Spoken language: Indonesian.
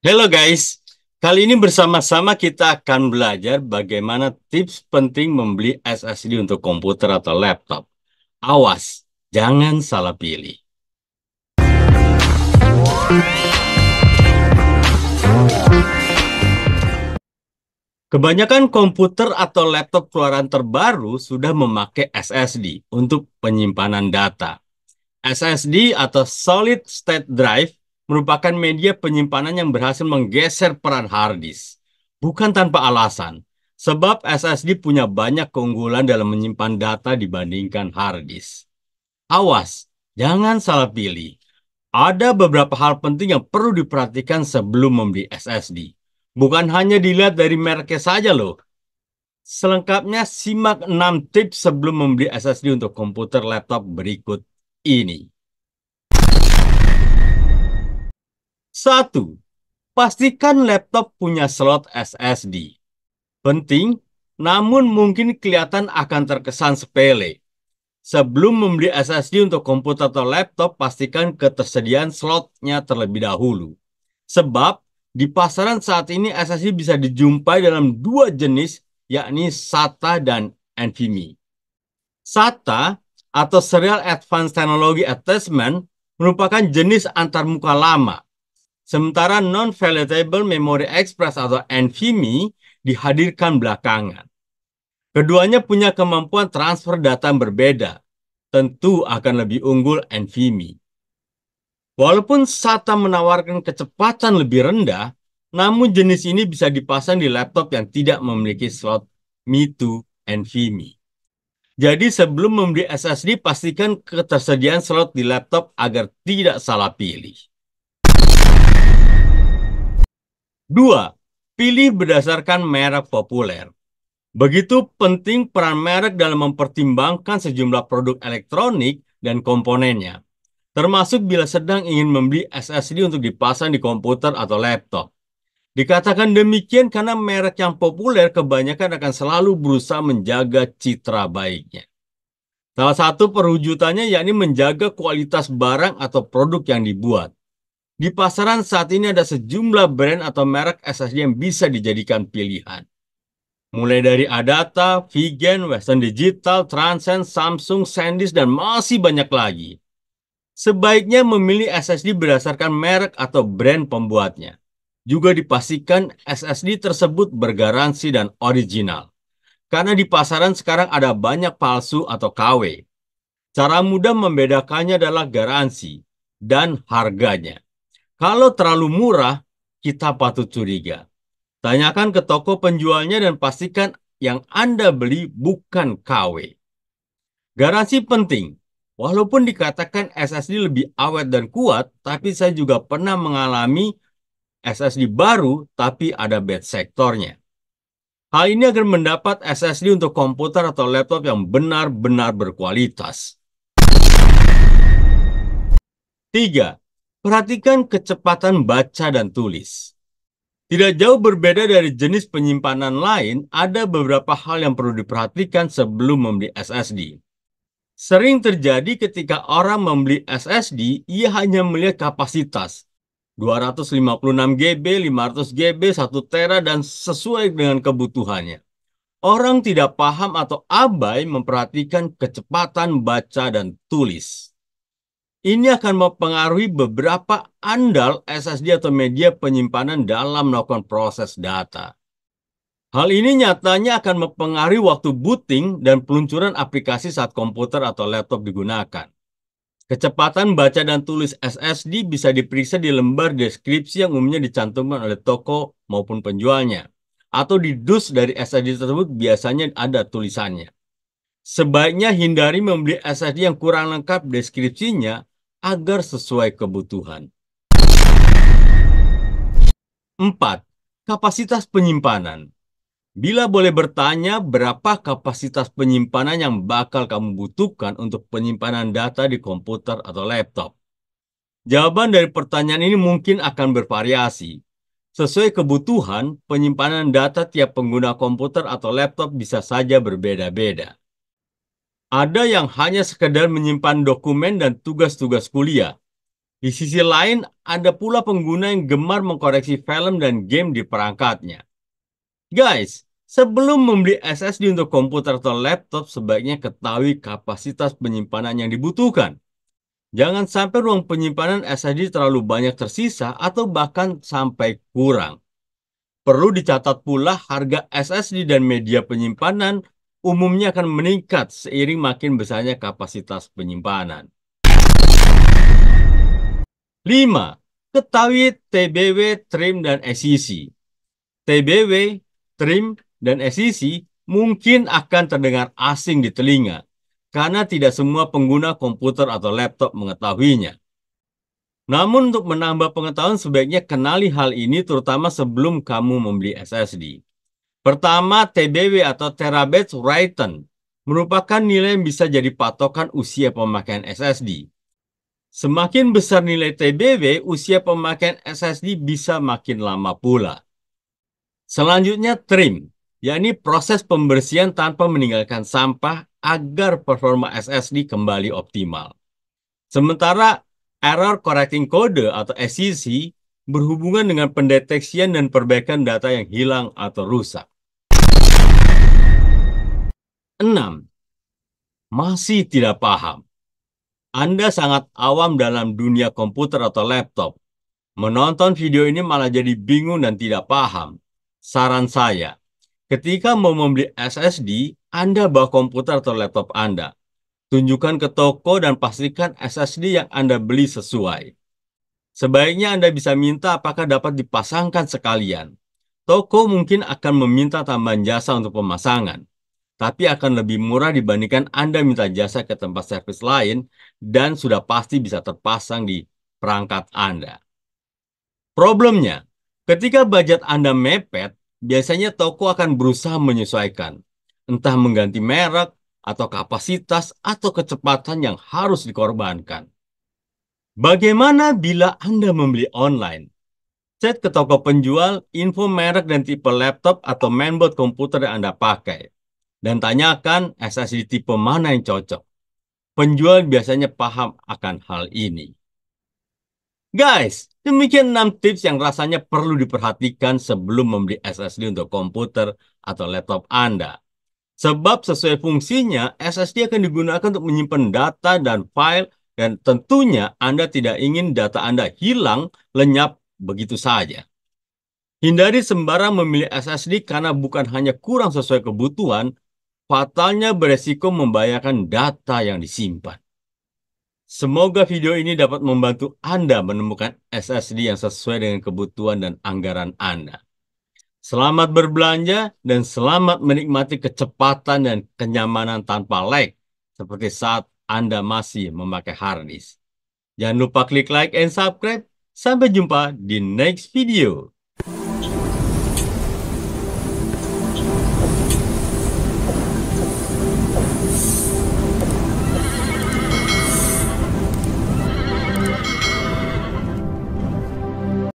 Halo guys, kali ini bersama-sama kita akan belajar bagaimana tips penting membeli SSD untuk komputer atau laptop. Awas, jangan salah pilih. Kebanyakan komputer atau laptop keluaran terbaru sudah memakai SSD untuk penyimpanan data. SSD atau Solid State Drive merupakan media penyimpanan yang berhasil menggeser peran hard disk. Bukan tanpa alasan, sebab SSD punya banyak keunggulan dalam menyimpan data dibandingkan hard disk. Awas, jangan salah pilih. Ada beberapa hal penting yang perlu diperhatikan sebelum membeli SSD. Bukan hanya dilihat dari mereknya saja loh. Selengkapnya simak 6 tips sebelum membeli SSD untuk komputer laptop berikut ini. 1. Pastikan laptop punya slot SSD. Penting, namun mungkin kelihatan akan terkesan sepele. Sebelum membeli SSD untuk komputer atau laptop, pastikan ketersediaan slotnya terlebih dahulu. Sebab, di pasaran saat ini SSD bisa dijumpai dalam dua jenis, yakni SATA dan NVMe. SATA atau Serial Advanced Technology Attachment merupakan jenis antarmuka lama. Sementara Non-Volatile Memory Express atau NVMe dihadirkan belakangan. Keduanya punya kemampuan transfer data yang berbeda. Tentu akan lebih unggul NVMe. Walaupun SATA menawarkan kecepatan lebih rendah, namun jenis ini bisa dipasang di laptop yang tidak memiliki slot Me2 NVMe. Jadi sebelum membeli SSD, pastikan ketersediaan slot di laptop agar tidak salah pilih. 2. Pilih berdasarkan merek populer. Begitu penting peran merek dalam mempertimbangkan sejumlah produk elektronik dan komponennya, termasuk bila sedang ingin membeli SSD untuk dipasang di komputer atau laptop. Dikatakan demikian karena merek yang populer kebanyakan akan selalu berusaha menjaga citra baiknya. Salah satu perwujudannya yakni menjaga kualitas barang atau produk yang dibuat. Di pasaran saat ini ada sejumlah brand atau merek SSD yang bisa dijadikan pilihan. Mulai dari Adata, Vigen, Western Digital, Transcend, Samsung, SanDisk, dan masih banyak lagi. Sebaiknya memilih SSD berdasarkan merek atau brand pembuatnya. Juga dipastikan SSD tersebut bergaransi dan original. Karena di pasaran sekarang ada banyak palsu atau KW. Cara mudah membedakannya adalah garansi dan harganya. Kalau terlalu murah, kita patut curiga. Tanyakan ke toko penjualnya dan pastikan yang Anda beli bukan KW. Garansi penting. Walaupun dikatakan SSD lebih awet dan kuat, tapi saya juga pernah mengalami SSD baru tapi ada bad sektornya. Hal ini agar mendapat SSD untuk komputer atau laptop yang benar-benar berkualitas. 3. Perhatikan kecepatan baca dan tulis. Tidak jauh berbeda dari jenis penyimpanan lain, ada beberapa hal yang perlu diperhatikan sebelum membeli SSD. Sering terjadi ketika orang membeli SSD, ia hanya melihat kapasitas 256 GB, 500 GB, 1 tera, dan sesuai dengan kebutuhannya. Orang tidak paham atau abai memperhatikan kecepatan baca dan tulis. Ini akan mempengaruhi beberapa andal SSD atau media penyimpanan dalam melakukan proses data. Hal ini nyatanya akan mempengaruhi waktu booting dan peluncuran aplikasi saat komputer atau laptop digunakan. Kecepatan baca dan tulis SSD bisa diperiksa di lembar deskripsi yang umumnya dicantumkan oleh toko maupun penjualnya. Atau di dus dari SSD tersebut biasanya ada tulisannya. Sebaiknya hindari membeli SSD yang kurang lengkap deskripsinya agar sesuai kebutuhan. 4. Kapasitas penyimpanan. Bila boleh bertanya, berapa kapasitas penyimpanan yang bakal kamu butuhkan untuk penyimpanan data di komputer atau laptop? Jawaban dari pertanyaan ini mungkin akan bervariasi. Sesuai kebutuhan, penyimpanan data tiap pengguna komputer atau laptop bisa saja berbeda-beda. Ada yang hanya sekedar menyimpan dokumen dan tugas-tugas kuliah. Di sisi lain, ada pula pengguna yang gemar mengkoreksi film dan game di perangkatnya. Guys, sebelum membeli SSD untuk komputer atau laptop, sebaiknya ketahui kapasitas penyimpanan yang dibutuhkan. Jangan sampai ruang penyimpanan SSD terlalu banyak tersisa atau bahkan sampai kurang. Perlu dicatat pula harga SSD dan media penyimpanan umumnya akan meningkat seiring makin besarnya kapasitas penyimpanan. 5. Ketahui TBW, trim, dan SEC. TBW, trim, dan SEC mungkin akan terdengar asing di telinga karena tidak semua pengguna komputer atau laptop mengetahuinya. Namun untuk menambah pengetahuan sebaiknya kenali hal ini terutama sebelum kamu membeli SSD. Pertama, TBW atau Terabyte Written merupakan nilai yang bisa jadi patokan usia pemakaian SSD. Semakin besar nilai TBW, usia pemakaian SSD bisa makin lama pula. Selanjutnya, trim, yakni proses pembersihan tanpa meninggalkan sampah agar performa SSD kembali optimal. Sementara error correcting code atau SCC berhubungan dengan pendeteksian dan perbaikan data yang hilang atau rusak. 6. Masih tidak paham. Anda sangat awam dalam dunia komputer atau laptop. Menonton video ini malah jadi bingung dan tidak paham. Saran saya, ketika mau membeli SSD, Anda bawa komputer atau laptop Anda. Tunjukkan ke toko dan pastikan SSD yang Anda beli sesuai. Sebaiknya Anda bisa minta apakah dapat dipasangkan sekalian. Toko mungkin akan meminta tambahan jasa untuk pemasangan, tapi akan lebih murah dibandingkan Anda minta jasa ke tempat servis lain dan sudah pasti bisa terpasang di perangkat Anda. Problemnya, ketika budget Anda mepet, biasanya toko akan berusaha menyesuaikan, entah mengganti merek, atau kapasitas, atau kecepatan yang harus dikorbankan. Bagaimana bila Anda membeli online? Cek ke toko penjual, info merek dan tipe laptop atau mainboard komputer yang Anda pakai. Dan tanyakan SSD tipe mana yang cocok. Penjual biasanya paham akan hal ini. Guys, demikian 6 tips yang rasanya perlu diperhatikan sebelum membeli SSD untuk komputer atau laptop Anda. Sebab sesuai fungsinya, SSD akan digunakan untuk menyimpan data dan file dan tentunya Anda tidak ingin data Anda hilang lenyap begitu saja. Hindari sembarang memilih SSD karena bukan hanya kurang sesuai kebutuhan, fatalnya beresiko membahayakan data yang disimpan. Semoga video ini dapat membantu Anda menemukan SSD yang sesuai dengan kebutuhan dan anggaran Anda. Selamat berbelanja dan selamat menikmati kecepatan dan kenyamanan tanpa lag, seperti saat Anda masih memakai harddisk. Jangan lupa klik like and subscribe. Sampai jumpa di next video.